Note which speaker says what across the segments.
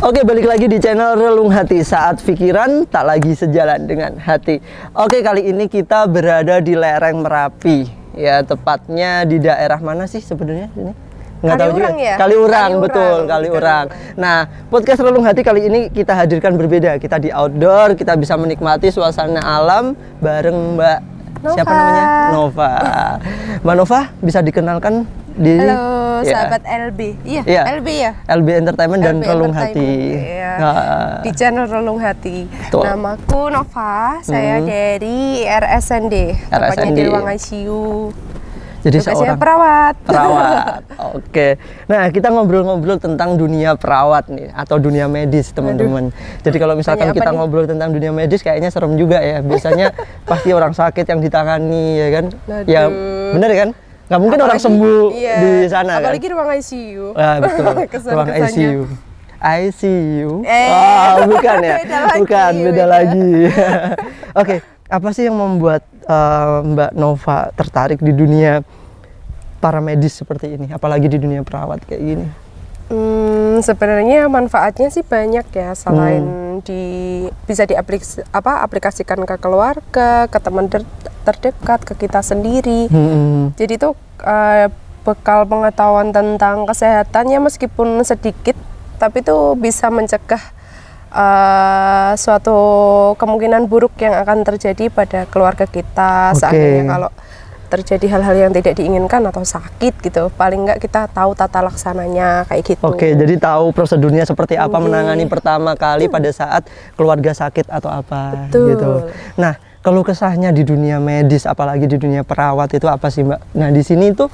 Speaker 1: Oke, balik lagi di channel Relung Hati, saat pikiran tak lagi sejalan dengan hati. Oke, kali ini kita berada di lereng Merapi. Ya, tepatnya di daerah mana sih sebenarnya ini? Nggak tahu juga.
Speaker 2: Ya?
Speaker 1: Kaliurang, betul, Kaliurang. Nah, podcast Relung Hati kali ini kita hadirkan berbeda. Kita di outdoor, kita bisa menikmati suasana alam bareng Mbak
Speaker 2: Nova.
Speaker 1: Siapa namanya? Nova. Mbak Nova bisa dikenalkan di
Speaker 2: Halo, sahabat LB. Iya, LB ya.
Speaker 1: LB Entertainment dan Relung Hati.
Speaker 2: Iya. Di channel Relung Hati.
Speaker 1: Betul.
Speaker 2: Namaku Nova, saya dari RSND, tepatnya di ruang ICU.
Speaker 1: Jadi
Speaker 2: tugasnya
Speaker 1: seorang
Speaker 2: perawat.
Speaker 1: Oke. Nah, kita ngobrol-ngobrol tentang dunia perawat nih atau dunia medis, teman-teman. Jadi kalau misalkan kita ngobrol tentang dunia medis kayaknya serem juga ya. Biasanya pasti orang sakit yang ditangani ya kan?
Speaker 2: Aduh.
Speaker 1: Ya, bener kan? Nggak mungkin orang sembuh di sana kan?
Speaker 2: Apalagi ruang ICU.
Speaker 1: Ah, betul. Ruang ICU. ICU. Bukan ya? Beda lagi. Oke, apa sih yang membuat Mbak Nova tertarik di dunia para medis seperti ini, apalagi di dunia perawat kayak gini?
Speaker 2: Sebenarnya manfaatnya sih banyak ya, selain bisa diaplikasikan ke keluarga, ke teman terdekat, ke kita sendiri. Jadi itu bekal pengetahuan tentang kesehatannya meskipun sedikit, tapi itu bisa mencegah suatu kemungkinan buruk yang akan terjadi pada keluarga kita. Seandainya kalau terjadi hal-hal yang tidak diinginkan atau sakit gitu, paling enggak kita tahu tata laksananya kayak gitu.
Speaker 1: Oke, jadi tahu prosedurnya seperti apa menangani pertama kali pada saat keluarga sakit atau apa.
Speaker 2: Betul.
Speaker 1: Gitu. Nah, keluh kesahnya di dunia medis apalagi di dunia perawat itu apa sih, Mbak? Nah, di sini tuh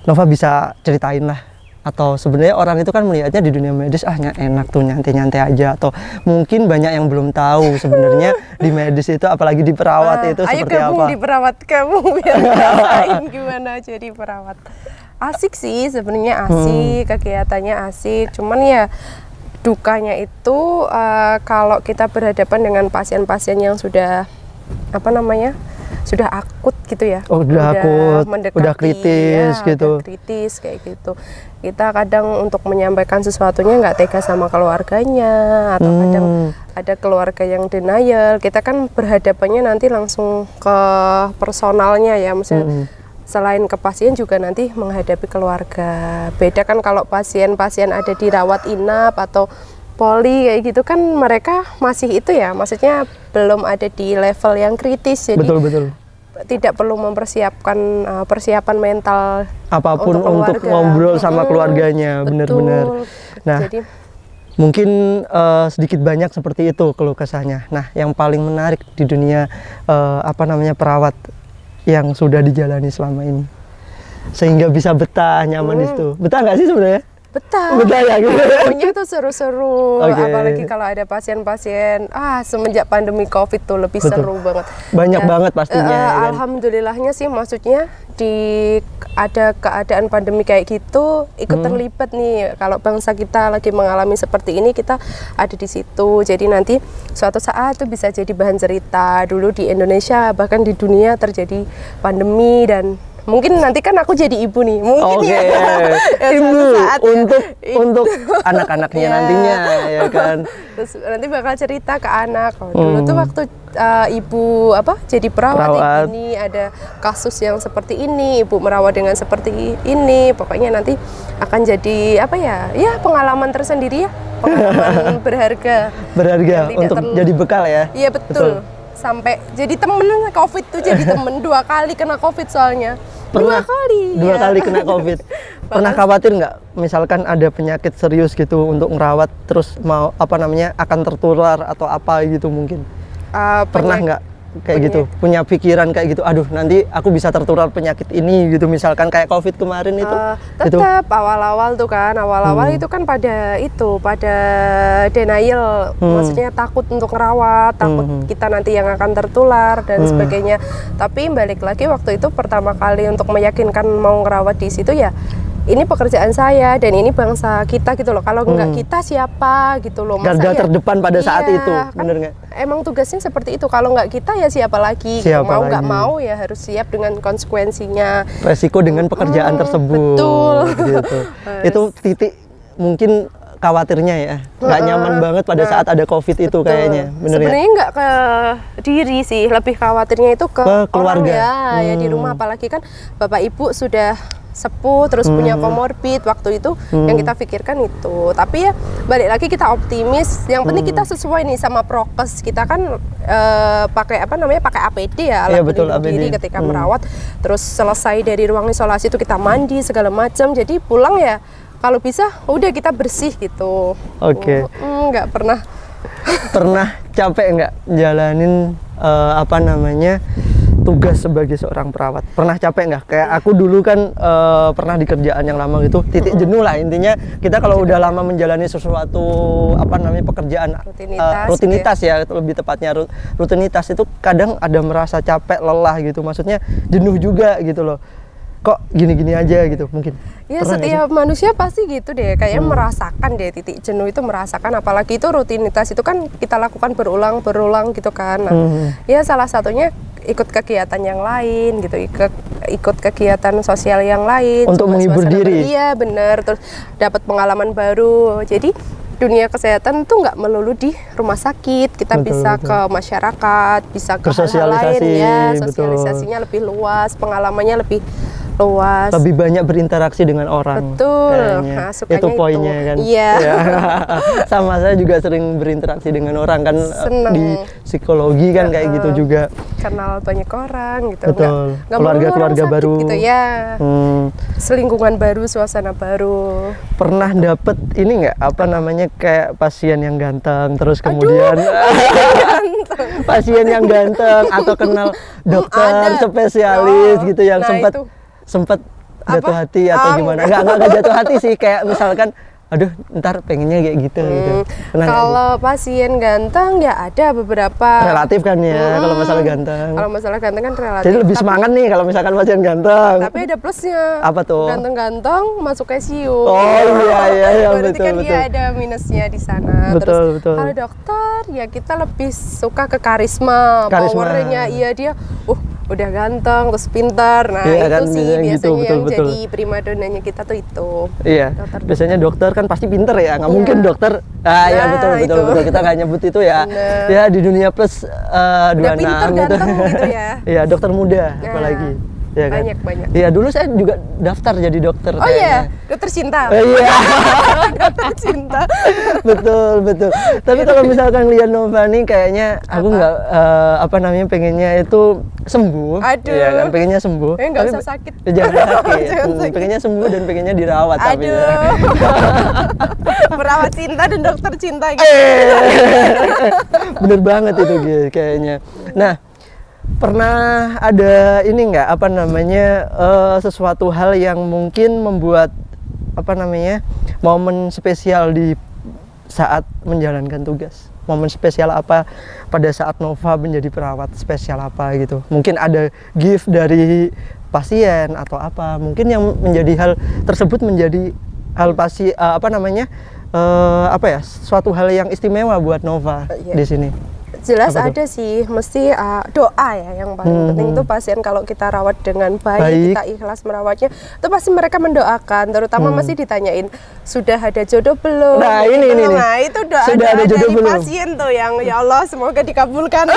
Speaker 1: Nova bisa ceritain lah. Atau sebenarnya orang itu kan melihatnya di dunia medis enak tuh nyantai-nyantai aja, atau mungkin banyak yang belum tahu sebenarnya di medis itu apalagi di perawat itu seperti apa. Ayo
Speaker 2: gabung di perawat kamu biar ngerasain gimana jadi perawat. Asik sih sebenarnya, asik, kegiatannya asik, cuman ya dukanya itu kalau kita berhadapan dengan pasien-pasien yang sudah sudah akut gitu ya,
Speaker 1: udah akut,
Speaker 2: mendekati,
Speaker 1: udah kritis
Speaker 2: ya,
Speaker 1: gitu.
Speaker 2: udah kritis kayak gitu. Kita kadang untuk menyampaikan sesuatunya nggak tega sama keluarganya, atau kadang ada keluarga yang denial. Kita kan berhadapannya nanti langsung ke personalnya ya, maksudnya selain ke pasien juga nanti menghadapi keluarga. Beda kan kalau pasien-pasien ada di rawat inap atau poli kayak gitu kan, mereka masih itu ya, maksudnya belum ada di level yang kritis, jadi
Speaker 1: betul.
Speaker 2: tidak perlu mempersiapkan persiapan mental
Speaker 1: apapun untuk ngobrol sama keluarganya, benar-benar. Nah, jadi, mungkin sedikit banyak seperti itu keluh kesahnya. Nah, yang paling menarik di dunia perawat yang sudah dijalani selama ini, sehingga bisa betah nyaman di situ. Betah nggak sih sebenarnya?
Speaker 2: Betah ya gitu. Pokoknya tuh seru-seru, apalagi kalau ada pasien-pasien. Semenjak pandemi COVID tuh lebih seru banget.
Speaker 1: Banyak banget pastinya.
Speaker 2: Alhamdulillahnya sih, maksudnya ada keadaan pandemi kayak gitu ikut terlibat nih. Kalau bangsa kita lagi mengalami seperti ini, kita ada di situ. Jadi nanti suatu saat tuh bisa jadi bahan cerita. Dulu di Indonesia bahkan di dunia terjadi pandemi, dan mungkin nanti kan aku jadi ibu nih, mungkin ya
Speaker 1: ibu untuk anak-anaknya nantinya ya kan.
Speaker 2: Terus nanti bakal cerita ke anak, dulu tuh waktu ibu jadi perawat ini ada kasus yang seperti ini, ibu merawat dengan seperti ini. Pokoknya nanti akan jadi pengalaman tersendiri ya, pengalaman berharga
Speaker 1: untuk jadi bekal ya.
Speaker 2: Iya betul. Sampai jadi temen COVID tuh, jadi temen 2 kali kena COVID soalnya. Dua kali kena COVID. Pernah khawatir nggak misalkan ada penyakit serius gitu untuk ngerawat, terus akan tertular atau apa gitu mungkin? Pernah nggak kayak gitu, punya pikiran kayak gitu, aduh nanti aku bisa tertular penyakit ini gitu, misalkan kayak COVID kemarin itu? Tetap awal-awal tuh kan, itu kan pada denial, maksudnya takut untuk ngerawat, takut kita nanti yang akan tertular dan sebagainya. Tapi balik lagi waktu itu pertama kali untuk meyakinkan mau ngerawat di situ ya, ini pekerjaan saya dan ini bangsa kita gitu loh. Kalau nggak kita siapa gitu loh.
Speaker 1: Garda terdepan pada saat itu, bener nggak?
Speaker 2: Emang tugasnya seperti itu. Kalau nggak kita ya siapa lagi? Mau nggak mau ya harus siap dengan konsekuensinya.
Speaker 1: Resiko dengan pekerjaan tersebut.
Speaker 2: Betul.
Speaker 1: Gitu. Itu titik mungkin khawatirnya ya, nggak nyaman banget pada saat ada COVID itu
Speaker 2: Betul.
Speaker 1: kayaknya, bener ya?
Speaker 2: Sebenarnya nggak ke diri sih, lebih khawatirnya itu ke
Speaker 1: keluarga.
Speaker 2: orang ya di rumah, apalagi kan bapak ibu sudah sepuh terus punya komorbid waktu itu yang kita pikirkan itu. Tapi ya balik lagi kita optimis, yang penting kita sesuai nih sama prokes. Kita kan pakai pakai APD ya, alat
Speaker 1: Iya, betul,
Speaker 2: pelindung diri
Speaker 1: APD.
Speaker 2: ketika merawat. Terus selesai dari ruang isolasi itu kita mandi segala macam, jadi pulang ya kalau bisa udah kita bersih gitu.
Speaker 1: Oke.
Speaker 2: Nggak pernah.
Speaker 1: Pernah capek nggak jalanin tugas sebagai seorang perawat? Pernah capek nggak? Kayak aku dulu kan pernah di kerjaan yang lama gitu, titik jenuh lah intinya. Kita kalau udah lama menjalani sesuatu pekerjaan rutinitas ya, lebih tepatnya rutinitas itu kadang ada merasa capek, lelah gitu. Maksudnya jenuh juga gitu loh. Kok gini-gini aja gitu mungkin.
Speaker 2: Ya
Speaker 1: Pernah nggak
Speaker 2: setiap manusia pasti gitu deh, kayaknya merasakan deh titik jenuh itu, merasakan, apalagi itu rutinitas itu kan kita lakukan berulang gitu kan. Nah, ya salah satunya ikut kegiatan yang lain gitu, ikut kegiatan sosial yang lain
Speaker 1: untuk menghibur diri.
Speaker 2: Iya bener, terus dapat pengalaman baru. Jadi dunia kesehatan tuh nggak melulu di rumah sakit, kita bisa ke masyarakat, bisa ke hal-hal lain ya, sosialisasinya lebih luas, pengalamannya lebih luas,
Speaker 1: lebih banyak berinteraksi dengan orang.
Speaker 2: Betul. Nah,
Speaker 1: itu poinnya kan.
Speaker 2: Iya.
Speaker 1: Ya. Sama saya juga sering berinteraksi dengan orang kan.
Speaker 2: Seneng.
Speaker 1: Di psikologi kan kayak gitu juga.
Speaker 2: Kenal banyak orang gitu.
Speaker 1: Betul.
Speaker 2: Nggak
Speaker 1: Keluarga baru
Speaker 2: gitu ya. Selingkungan baru, suasana baru.
Speaker 1: Pernah dapet ini nggak kayak pasien yang ganteng terus kemudian pasien yang ganteng atau kenal dokter spesialis gitu yang sempat jatuh hati atau gimana? Nggak jatuh hati sih, kayak misalkan aduh ntar pengennya kayak gitu gitu.
Speaker 2: Kalau pasien ganteng ya ada beberapa.
Speaker 1: Relatif kan ya kalau masalah ganteng.
Speaker 2: Kalau masalah ganteng kan relatif.
Speaker 1: Jadi lebih semangat nih kalau misalkan pasien ganteng.
Speaker 2: Tapi ada plusnya.
Speaker 1: Apa tuh?
Speaker 2: Ganteng-ganteng masuk ICU.
Speaker 1: Oh iya
Speaker 2: Berarti
Speaker 1: betul
Speaker 2: kan
Speaker 1: betul.
Speaker 2: dia ada minusnya di sana.
Speaker 1: Betul.
Speaker 2: Kalau dokter ya kita lebih suka ke karisma. Powernya iya dia udah ganteng terus pintar. Nah
Speaker 1: iya,
Speaker 2: itu
Speaker 1: kan,
Speaker 2: sih biasanya yang
Speaker 1: betul.
Speaker 2: jadi primadonanya kita tuh itu.
Speaker 1: Iya. Biasanya dokter kan pasti pinter ya, nggak mungkin dokter. Ya betul. Kita nggak nyebut itu ya.
Speaker 2: Bener.
Speaker 1: Ya di dunia plus 26
Speaker 2: pinter, ganteng gitu ya.
Speaker 1: Iya dokter muda apalagi. Ya kan?
Speaker 2: Banyak.
Speaker 1: Iya dulu saya juga daftar jadi dokter.
Speaker 2: Oh iya, dokter cinta.
Speaker 1: Iya.
Speaker 2: Dokter cinta.
Speaker 1: betul. Tapi kalau misalkan lihat Nova nih kayaknya aku nggak pengennya itu sembuh.
Speaker 2: Aduh.
Speaker 1: Iya kan, pengennya sembuh.
Speaker 2: Nggak usah sakit.
Speaker 1: Jangan sakit. Pengennya sembuh dan pengennya dirawat. Tapi ya.
Speaker 2: Perawat cinta dan dokter cinta gitu.
Speaker 1: Bener banget itu kayaknya. Nah, pernah ada ini nggak sesuatu hal yang mungkin membuat momen spesial di saat menjalankan tugas? Momen spesial apa pada saat Nova menjadi perawat, spesial apa gitu? Mungkin ada gift dari pasien atau apa? Mungkin yang menjadi hal tersebut menjadi hal suatu hal yang istimewa buat Nova di sini.
Speaker 2: Jelas ada sih, mesti doa ya yang paling penting itu pasien kalau kita rawat dengan baik, kita ikhlas merawatnya, itu pasti mereka mendoakan, terutama masih ditanyain sudah ada jodoh belum?
Speaker 1: Nah ini.
Speaker 2: Nah itu doa dari pasien tuh yang ya Allah semoga dikabulkan.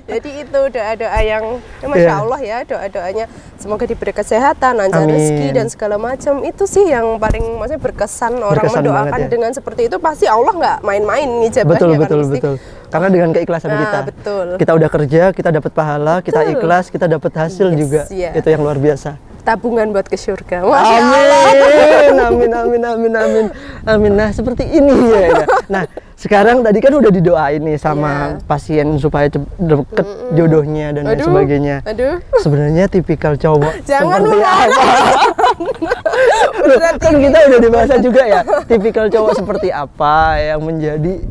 Speaker 2: Jadi itu doa-doa yang Masya Allah ya, doa-doanya semoga diberi kesehatan, lancar rezeki dan segala macam, itu sih yang paling maksudnya berkesan orang mendoakan dengan seperti itu, pasti Allah nggak main-main ngijabahnya.
Speaker 1: Betul. Karena dengan keikhlasan kita,
Speaker 2: betul.
Speaker 1: Kita udah kerja, kita dapat pahala, kita ikhlas, kita dapat hasil juga, itu yang luar biasa.
Speaker 2: Tabungan buat ke surga.
Speaker 1: Amin. Nah seperti ini ya. Nah sekarang tadi kan udah didoain nih sama pasien supaya deket jodohnya dan lain sebagainya. Sebenarnya tipikal cowok seperti apa? Kan kita udah dibahas juga ya. Tipikal cowok seperti apa yang menjadi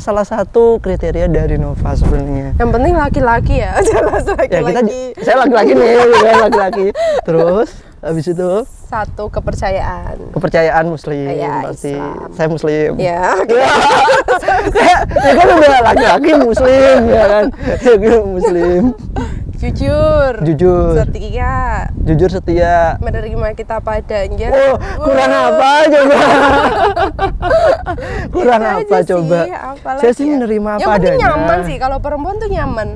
Speaker 1: salah satu kriteria dari Nova sebenarnya.
Speaker 2: Yang penting laki-laki ya, jelas laki-laki.
Speaker 1: Saya laki-laki nih, laki-laki. Terus habis itu kepercayaan muslim pasti. Islam. Saya muslim.
Speaker 2: Ya.
Speaker 1: Saya kan udah laki-laki muslim ya kan. Muslim. Jujur.
Speaker 2: setia,
Speaker 1: setia.
Speaker 2: menerima kita padanya.
Speaker 1: Oh, kurang apa coba? Kurang
Speaker 2: Itu
Speaker 1: apa
Speaker 2: aja
Speaker 1: coba?
Speaker 2: sih, apalagi
Speaker 1: Saya sih
Speaker 2: ya.
Speaker 1: menerima apa
Speaker 2: Yang penting
Speaker 1: adanya.
Speaker 2: nyaman sih, kalau perempuan tuh nyaman.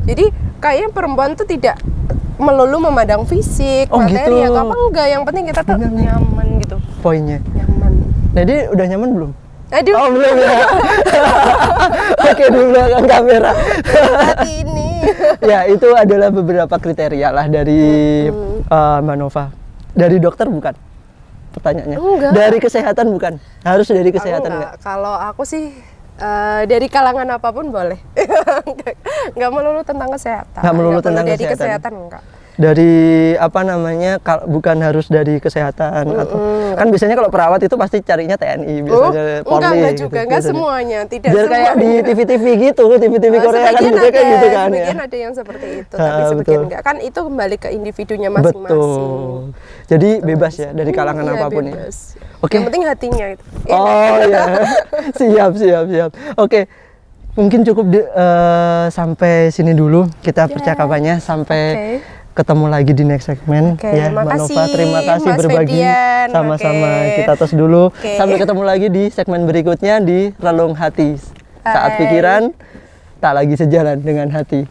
Speaker 2: Jadi kayaknya perempuan tuh tidak melulu memandang fisik,
Speaker 1: Oh,
Speaker 2: materi
Speaker 1: gitu.
Speaker 2: atau apa, enggak. Yang penting kita tuh
Speaker 1: Bener nih.
Speaker 2: nyaman gitu.
Speaker 1: Poinnya.
Speaker 2: Nyaman.
Speaker 1: Jadi udah nyaman belum?
Speaker 2: Aduh,
Speaker 1: Oh belum ya. Oke di belakang kamera.
Speaker 2: hati ini.
Speaker 1: Ya itu adalah beberapa kriteria lah dari Mbak Nova. Dari dokter bukan? Pertanyaannya.
Speaker 2: Enggak.
Speaker 1: Dari kesehatan bukan? Harus dari kesehatan
Speaker 2: Aku
Speaker 1: enggak?
Speaker 2: Kalau aku sih dari kalangan apapun boleh. Nggak melulu tentang kesehatan.
Speaker 1: Nggak melulu
Speaker 2: Nggak perlu
Speaker 1: tentang
Speaker 2: dari
Speaker 1: kesehatan.
Speaker 2: kesehatan enggak.
Speaker 1: Dari apa namanya? Bukan harus dari kesehatan atau kan biasanya kalau perawat itu pasti carinya TNI biasanya Polri.
Speaker 2: enggak
Speaker 1: gitu,
Speaker 2: juga, enggak
Speaker 1: biasanya.
Speaker 2: semuanya, tidak
Speaker 1: Biar
Speaker 2: semuanya.
Speaker 1: kayak di TV-TV gitu, TV-TV Korea kan
Speaker 2: Sebagian
Speaker 1: biasanya kayak
Speaker 2: ada,
Speaker 1: gitu kan ya.
Speaker 2: sebagian ada yang seperti itu,
Speaker 1: Ah,
Speaker 2: tapi sebagian
Speaker 1: betul.
Speaker 2: enggak. Kan itu kembali ke individunya masing-masing.
Speaker 1: Betul. Jadi bebas ya dari kalangan
Speaker 2: Iya,
Speaker 1: apapun ya.
Speaker 2: bebas.
Speaker 1: Oke.
Speaker 2: Yang penting hatinya itu.
Speaker 1: Oh ya, siap. Oke, mungkin cukup sampai sini dulu kita percakapannya sampai
Speaker 2: Oke.
Speaker 1: ketemu lagi di next segmen
Speaker 2: Oke,
Speaker 1: ya Mbak
Speaker 2: makasih,
Speaker 1: Nova. Terima kasih
Speaker 2: Mas
Speaker 1: berbagi
Speaker 2: Fedian.
Speaker 1: sama-sama.
Speaker 2: Oke.
Speaker 1: Kita tos dulu.
Speaker 2: Oke.
Speaker 1: Sampai ketemu lagi di segmen berikutnya di Relung Hati. Saat
Speaker 2: Bye.
Speaker 1: pikiran tak lagi sejalan dengan hati.